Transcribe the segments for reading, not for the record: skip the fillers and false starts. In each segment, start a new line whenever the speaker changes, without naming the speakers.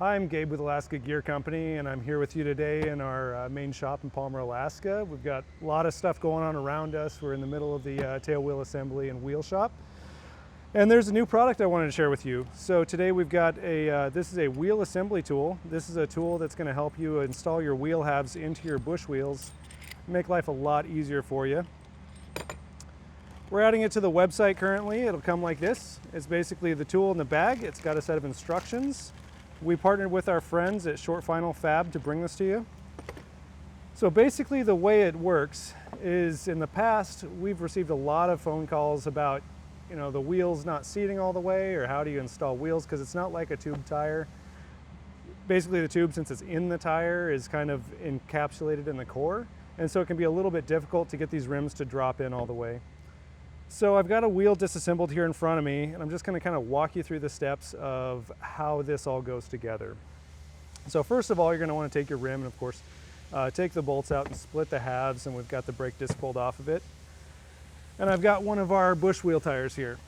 Hi, I'm Gabe with Alaska Gear Company, and I'm here with you today in our main shop in Palmer, Alaska. We've got a lot of stuff going on around us. We're in the middle of the tail wheel assembly and wheel shop. And there's a new product I wanted to share with you. So today we've got this is a wheel assembly tool. This is a tool that's going to help you install your wheel halves into your bush wheels, make life a lot easier for you. We're adding it to the website currently. It'll come like this. It's basically the tool in the bag. It's got a set of instructions. We partnered with our friends at Short Final Fab to bring this to you. So basically the way it works is, in the past we've received a lot of phone calls about the wheels not seating all the way, or how do you install wheels, because it's not like a tube tire. Basically the tube, since it's in the tire, is kind of encapsulated in the core, and so it can be a little bit difficult to get these rims to drop in all the way. So I've got a wheel disassembled here in front of me, and I'm just going to kind of walk you through the steps of how this all goes together. So first of all, you're going to want to take your rim and, of course, take the bolts out and split the halves, and we've got the brake disc pulled off of it. And I've got one of our Bushwheel tires here.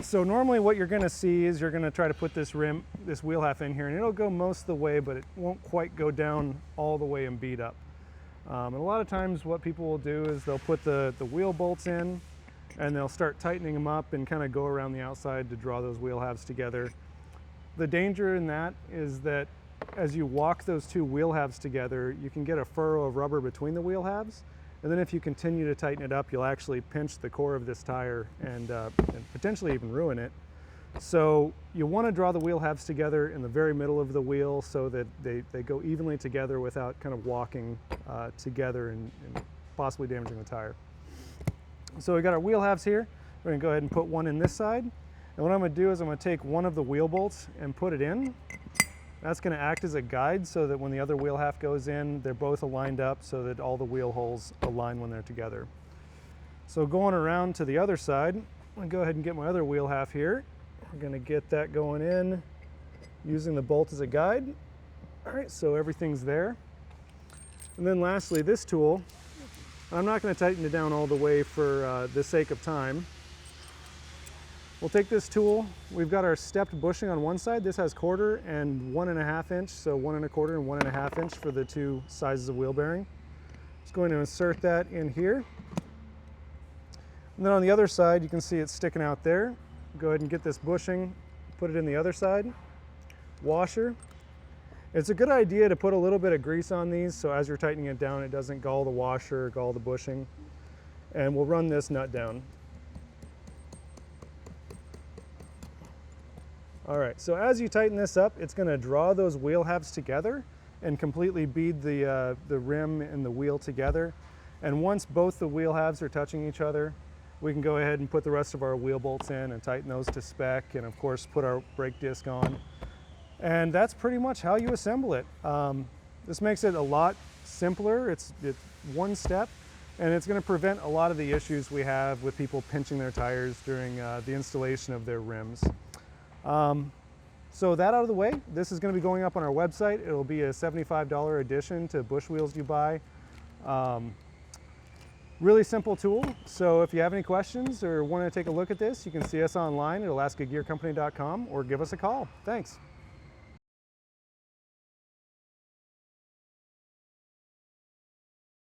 So normally what you're going to see is you're going to try to put this wheel half in here, and it'll go most of the way, but it won't quite go down all the way and beat up. And a lot of times what people will do is they'll put the wheel bolts in, and they'll start tightening them up and kind of go around the outside to draw those wheel halves together. The danger in that is that as you walk those two wheel halves together, you can get a furrow of rubber between the wheel halves, and then if you continue to tighten it up, you'll actually pinch the core of this tire and potentially even ruin it. So you want to draw the wheel halves together in the very middle of the wheel so that they go evenly together without kind of walking together and possibly damaging the tire. So we got our wheel halves here. We're going to go ahead and put one in this side. And what I'm going to do is I'm going to take one of the wheel bolts and put it in. That's going to act as a guide so that when the other wheel half goes in, they're both aligned up so that all the wheel holes align when they're together. So going around to the other side, I'm going to go ahead and get my other wheel half here. We're going to get that going in using the bolt as a guide. All right, so everything's there. And then lastly, this tool, I'm not going to tighten it down all the way for the sake of time. We'll take this tool. We've got our stepped bushing on one side. This has 1/4 and 1.5 inch, so 1 1/4 and 1.5 inch for the two sizes of wheel bearing. Just going to insert that in here. And then on the other side, you can see it's sticking out there. Go ahead and get this bushing, put it in the other side. Washer. It's a good idea to put a little bit of grease on these so as you're tightening it down, it doesn't gall the washer or gall the bushing. And we'll run this nut down. All right, so as you tighten this up, it's going to draw those wheel halves together and completely bead the rim and the wheel together. And once both the wheel halves are touching each other, we can go ahead and put the rest of our wheel bolts in and tighten those to spec, and of course put our brake disc on. And that's pretty much how you assemble it. This makes it a lot simpler. It's one step, and it's going to prevent a lot of the issues we have with people pinching their tires during the installation of their rims. So that out of the way, this is going to be going up on our website. It'll be a $75 addition to Bushwheels you buy. Really simple tool. So if you have any questions or want to take a look at this, you can see us online at alaskagearcompany.com or give us a call. Thanks.